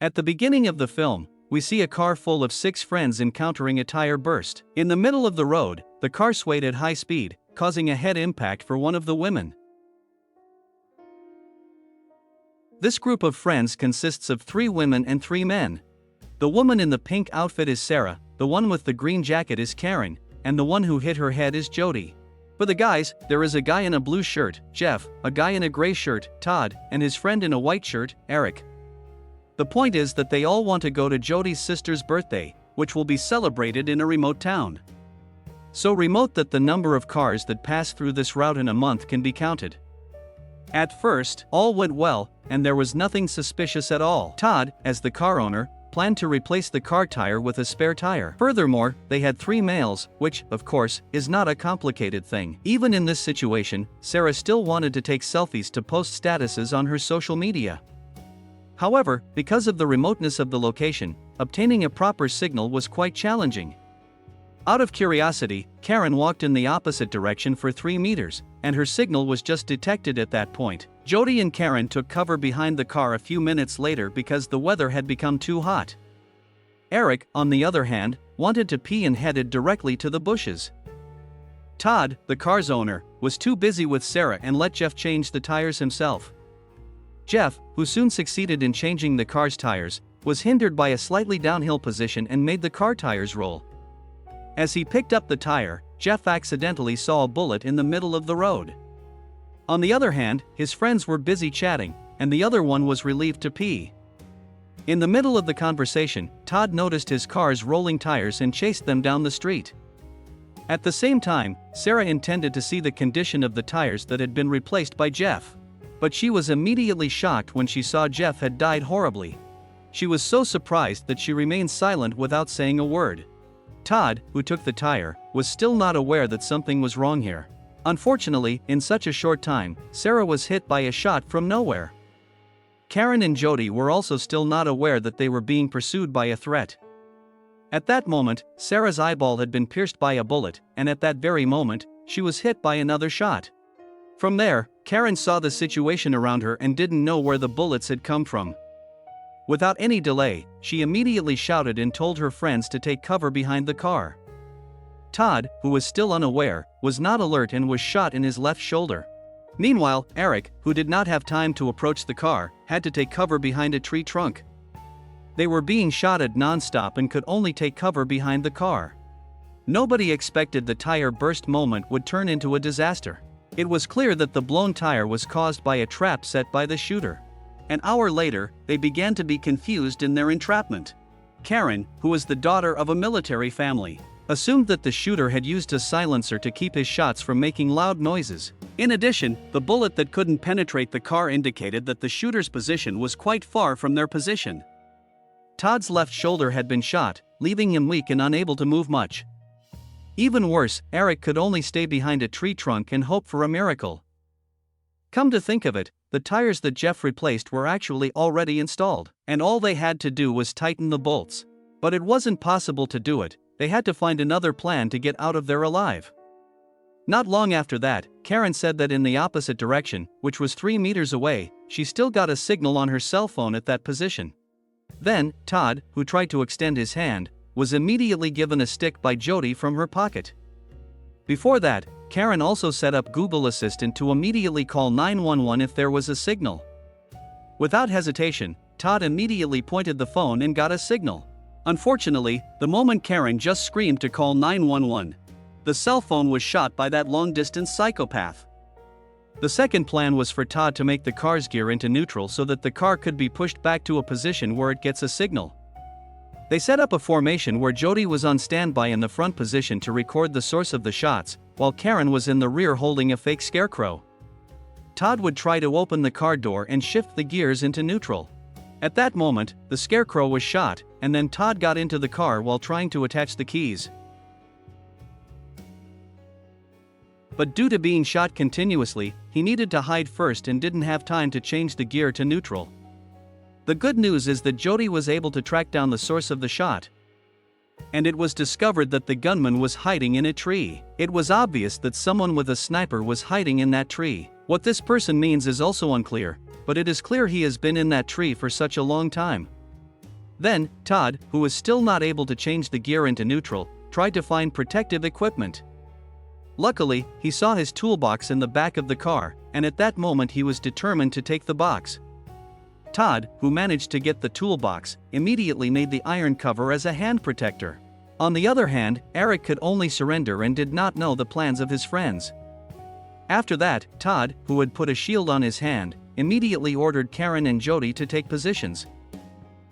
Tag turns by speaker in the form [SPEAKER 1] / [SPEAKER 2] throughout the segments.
[SPEAKER 1] At the beginning of the film, we see a car full of 6 friends encountering a tire burst. In the middle of the road, the car swayed at high speed, causing a head impact for one of the women. This group of friends consists of 3 women and 3 men. The woman in the pink outfit is Sarah, the one with the green jacket is Karen, and the one who hit her head is Jody. For the guys, there is a guy in a blue shirt, Jeff, a guy in a gray shirt, Todd, and his friend in a white shirt, Eric. The point is that they all want to go to Jody's sister's birthday, which will be celebrated in a remote town. So remote that the number of cars that pass through this route in a month can be counted. At first, all went well, and there was nothing suspicious at all. Todd, as the car owner, planned to replace the car tire with a spare tire. Furthermore, they had 3 males, which, of course, is not a complicated thing. Even in this situation, Sarah still wanted to take selfies to post statuses on her social media. However, because of the remoteness of the location, obtaining a proper signal was quite challenging. Out of curiosity, Karen walked in the opposite direction for 3 meters, and her signal was just detected at that point. Jody and Karen took cover behind the car a few minutes later because the weather had become too hot. Eric, on the other hand, wanted to pee and headed directly to the bushes. Todd, the car's owner, was too busy with Sarah and let Jeff change the tires himself. Jeff, who soon succeeded in changing the car's tires, was hindered by a slightly downhill position and made the car tires roll. As he picked up the tire, Jeff accidentally saw a bullet in the middle of the road. On the other hand, his friends were busy chatting, and the other one was relieved to pee. In the middle of the conversation, Todd noticed his car's rolling tires and chased them down the street. At the same time, Sarah intended to see the condition of the tires that had been replaced by Jeff. But she was immediately shocked when she saw Jeff had died horribly. She was so surprised that she remained silent without saying a word. Todd, who took the tire, was still not aware that something was wrong here. Unfortunately, in such a short time, Sarah was hit by a shot from nowhere. Karen and Jody were also still not aware that they were being pursued by a threat. At that moment, Sarah's eyeball had been pierced by a bullet, and at that very moment, she was hit by another shot. From there, Karen saw the situation around her and didn't know where the bullets had come from. Without any delay, she immediately shouted and told her friends to take cover behind the car. Todd, who was still unaware, was not alert and was shot in his left shoulder. Meanwhile, Eric, who did not have time to approach the car, had to take cover behind a tree trunk. They were being shot at non-stop and could only take cover behind the car. Nobody expected the tire burst moment would turn into a disaster. It was clear that the blown tire was caused by a trap set by the shooter. An hour later, they began to be confused in their entrapment. Karen, who was the daughter of a military family, assumed that the shooter had used a silencer to keep his shots from making loud noises. In addition, the bullet that couldn't penetrate the car indicated that the shooter's position was quite far from their position. Todd's left shoulder had been shot, leaving him weak and unable to move much. Even worse, Eric could only stay behind a tree trunk and hope for a miracle. Come to think of it, the tires that Jeff replaced were actually already installed, and all they had to do was tighten the bolts. But it wasn't possible to do it, they had to find another plan to get out of there alive. Not long after that, Karen said that in the opposite direction, which was 3 meters away, she still got a signal on her cell phone at that position. Then, Todd, who tried to extend his hand, was immediately given a stick by Jody from her pocket. Before that, Karen also set up Google Assistant to immediately call 911 if there was a signal. Without hesitation, Todd immediately pointed the phone and got a signal. Unfortunately, the moment Karen just screamed to call 911, the cell phone was shot by that long-distance psychopath. The second plan was for Todd to make the car's gear into neutral so that the car could be pushed back to a position where it gets a signal. They set up a formation where Jody was on standby in the front position to record the source of the shots, while Karen was in the rear holding a fake scarecrow. Todd would try to open the car door and shift the gears into neutral. At that moment, the scarecrow was shot, and then Todd got into the car while trying to attach the keys. But due to being shot continuously, he needed to hide first and didn't have time to change the gear to neutral. The good news is that Jody was able to track down the source of the shot. And it was discovered that the gunman was hiding in a tree. It was obvious that someone with a sniper was hiding in that tree. What this person means is also unclear, but it is clear he has been in that tree for such a long time. Then, Todd, who was still not able to change the gear into neutral, tried to find protective equipment. Luckily, he saw his toolbox in the back of the car, and at that moment he was determined to take the box. Todd, who managed to get the toolbox, immediately made the iron cover as a hand protector. On the other hand, Eric could only surrender and did not know the plans of his friends. After that, Todd, who had put a shield on his hand, immediately ordered Karen and Jody to take positions.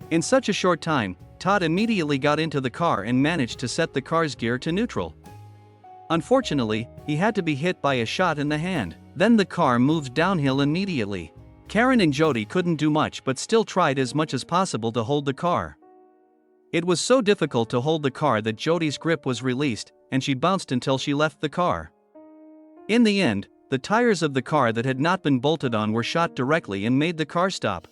[SPEAKER 1] In such a short time, Todd immediately got into the car and managed to set the car's gear to neutral. Unfortunately, he had to be hit by a shot in the hand. Then the car moved downhill immediately. Karen and Jody couldn't do much but still tried as much as possible to hold the car. It was so difficult to hold the car that Jody's grip was released, and she bounced until she left the car. In the end, the tires of the car that had not been bolted on were shot directly and made the car stop.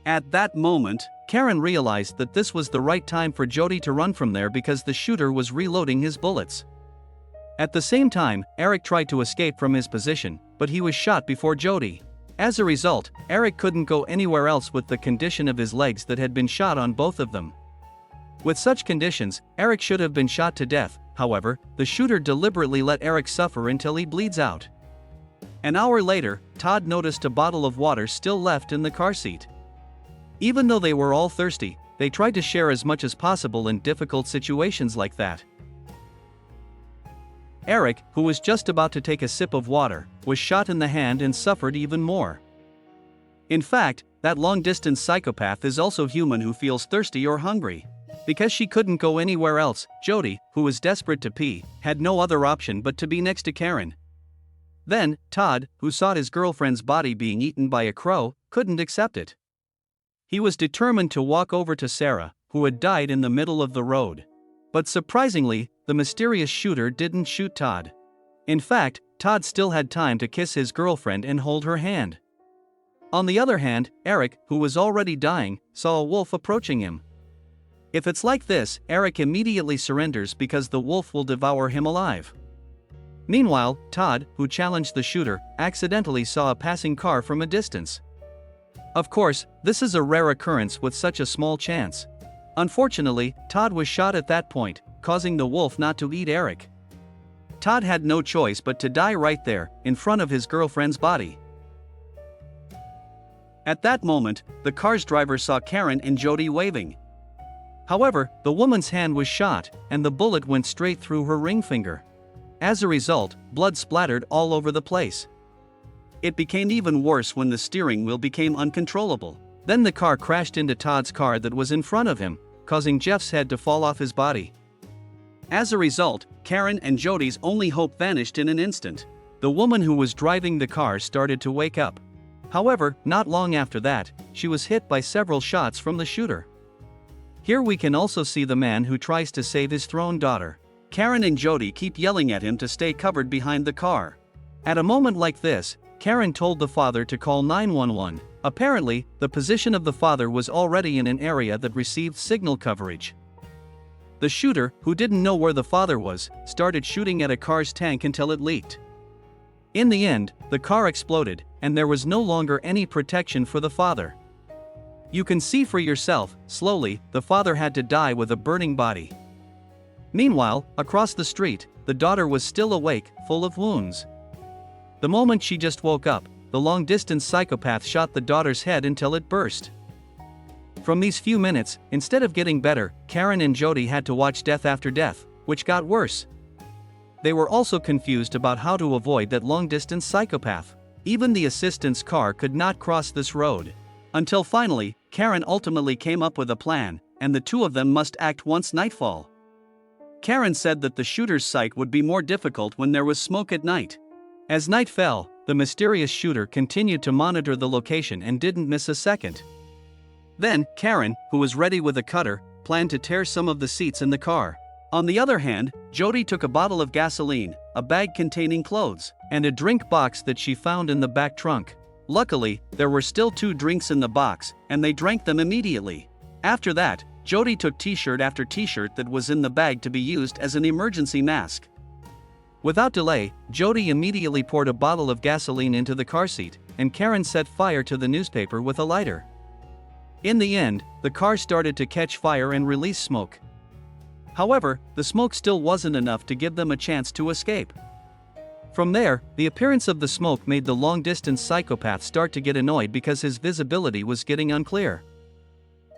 [SPEAKER 1] At that moment, Karen realized that this was the right time for Jody to run from there because the shooter was reloading his bullets. At the same time, Eric tried to escape from his position, but he was shot before Jody. As a result, Eric couldn't go anywhere else with the condition of his legs that had been shot on both of them. With such conditions, Eric should have been shot to death. However, the shooter deliberately let Eric suffer until he bleeds out. An hour later, Todd noticed a bottle of water still left in the car seat. Even though they were all thirsty, they tried to share as much as possible in difficult situations like that. Eric, who was just about to take a sip of water, was shot in the hand and suffered even more. In fact, that long-distance psychopath is also human who feels thirsty or hungry. Because she couldn't go anywhere else, Jody, who was desperate to pee, had no other option but to be next to Karen. Then, Todd, who saw his girlfriend's body being eaten by a crow, couldn't accept it. He was determined to walk over to Sarah, who had died in the middle of the road. But surprisingly, the mysterious shooter didn't shoot Todd. In fact, Todd still had time to kiss his girlfriend and hold her hand. On the other hand, Eric, who was already dying, saw a wolf approaching him. If it's like this, Eric immediately surrenders because the wolf will devour him alive. Meanwhile, Todd, who challenged the shooter, accidentally saw a passing car from a distance. Of course, this is a rare occurrence with such a small chance. Unfortunately, Todd was shot at that point, causing the wolf not to eat Eric. Todd had no choice but to die right there, in front of his girlfriend's body. At that moment, the car's driver saw Karen and Jody waving. However, the woman's hand was shot, and the bullet went straight through her ring finger. As a result, blood splattered all over the place. It became even worse when the steering wheel became uncontrollable. Then the car crashed into Todd's car that was in front of him, causing Jeff's head to fall off his body. As a result, Karen and Jody's only hope vanished in an instant. The woman who was driving the car started to wake up. However, not long after that, she was hit by several shots from the shooter. Here we can also see the man who tries to save his thrown daughter. Karen and Jody keep yelling at him to stay covered behind the car. At a moment like this, Karen told the father to call 911. Apparently, the position of the father was already in an area that received signal coverage. The shooter, who didn't know where the father was, started shooting at a car's tank until it leaked. In the end, the car exploded, and there was no longer any protection for the father. You can see for yourself, slowly, the father had to die with a burning body. Meanwhile, across the street, the daughter was still awake, full of wounds. The moment she just woke up, the long-distance psychopath shot the daughter's head until it burst. From these few minutes, instead of getting better, Karen and Jody had to watch death after death, which got worse. They were also confused about how to avoid that long-distance psychopath. Even the assistant's car could not cross this road. Until finally, Karen ultimately came up with a plan, and the two of them must act once nightfall. Karen said that the shooter's sight would be more difficult when there was smoke at night. As night fell, the mysterious shooter continued to monitor the location and didn't miss a second. Then, Karen, who was ready with a cutter, planned to tear some of the seats in the car. On the other hand, Jody took a bottle of gasoline, a bag containing clothes, and a drink box that she found in the back trunk. Luckily, there were still 2 drinks in the box, and they drank them immediately. After that, Jody took t-shirt after t-shirt that was in the bag to be used as an emergency mask. Without delay, Jody immediately poured a bottle of gasoline into the car seat, and Karen set fire to the newspaper with a lighter. In the end, the car started to catch fire and release smoke. However, the smoke still wasn't enough to give them a chance to escape. From there, the appearance of the smoke made the long-distance psychopath start to get annoyed because his visibility was getting unclear.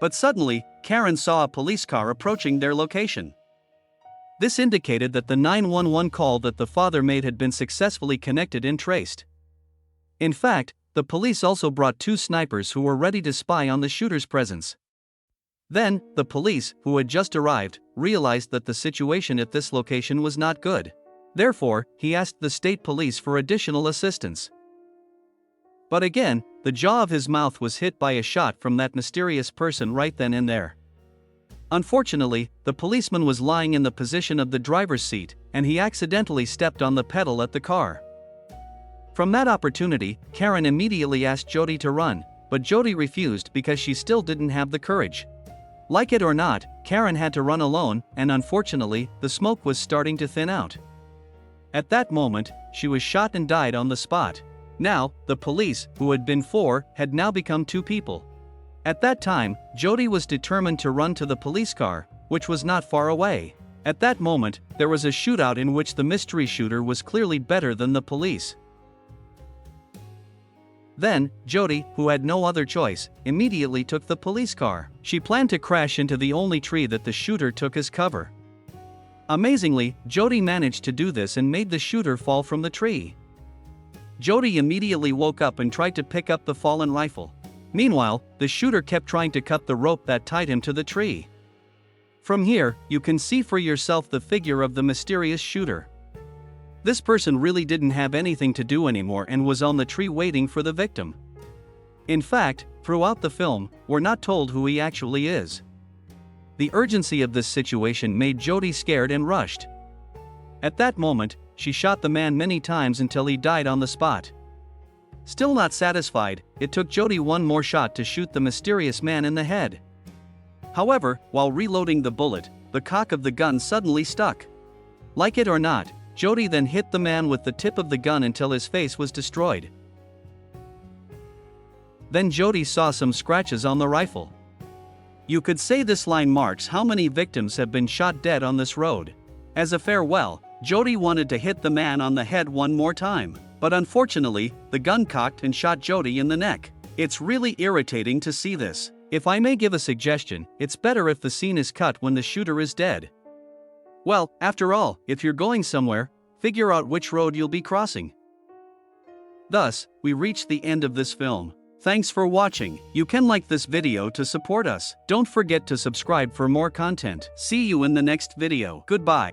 [SPEAKER 1] But suddenly, Karen saw a police car approaching their location. This indicated that the 911 call that the father made had been successfully connected and traced. In fact, the police also brought 2 snipers who were ready to spy on the shooter's presence. Then, the police, who had just arrived, realized that the situation at this location was not good. Therefore, he asked the state police for additional assistance. But again, the jaw of his mouth was hit by a shot from that mysterious person right then and there. Unfortunately, the policeman was lying in the position of the driver's seat, and he accidentally stepped on the pedal at the car. From that opportunity, Karen immediately asked Jody to run, but Jody refused because she still didn't have the courage. Like it or not, Karen had to run alone, and unfortunately, the smoke was starting to thin out. At that moment, she was shot and died on the spot. Now, the police, who had been 4, had now become 2 people. At that time, Jody was determined to run to the police car, which was not far away. At that moment, there was a shootout in which the mystery shooter was clearly better than the police. Then, Jody, who had no other choice, immediately took the police car. She planned to crash into the only tree that the shooter took as cover. Amazingly, Jody managed to do this and made the shooter fall from the tree. Jody immediately woke up and tried to pick up the fallen rifle. Meanwhile, the shooter kept trying to cut the rope that tied him to the tree. From here, you can see for yourself the figure of the mysterious shooter. This person really didn't have anything to do anymore and was on the tree waiting for the victim. In fact, throughout the film, we're not told who he actually is. The urgency of this situation made Jody scared and rushed. At that moment, she shot the man many times until he died on the spot. Still not satisfied, it took Jody one more shot to shoot the mysterious man in the head. However, while reloading the bullet, the cock of the gun suddenly stuck. Like it or not, Jody then hit the man with the tip of the gun until his face was destroyed. Then Jody saw some scratches on the rifle. You could say this line marks how many victims have been shot dead on this road. As a farewell, Jody wanted to hit the man on the head one more time, but unfortunately, the gun cocked and shot Jody in the neck. It's really irritating to see this. If I may give a suggestion, it's better if the scene is cut when the shooter is dead. Well, after all, if you're going somewhere, figure out which road you'll be crossing. Thus, we reach the end of this film. Thanks for watching. You can like this video to support us. Don't forget to subscribe for more content. See you in the next video. Goodbye.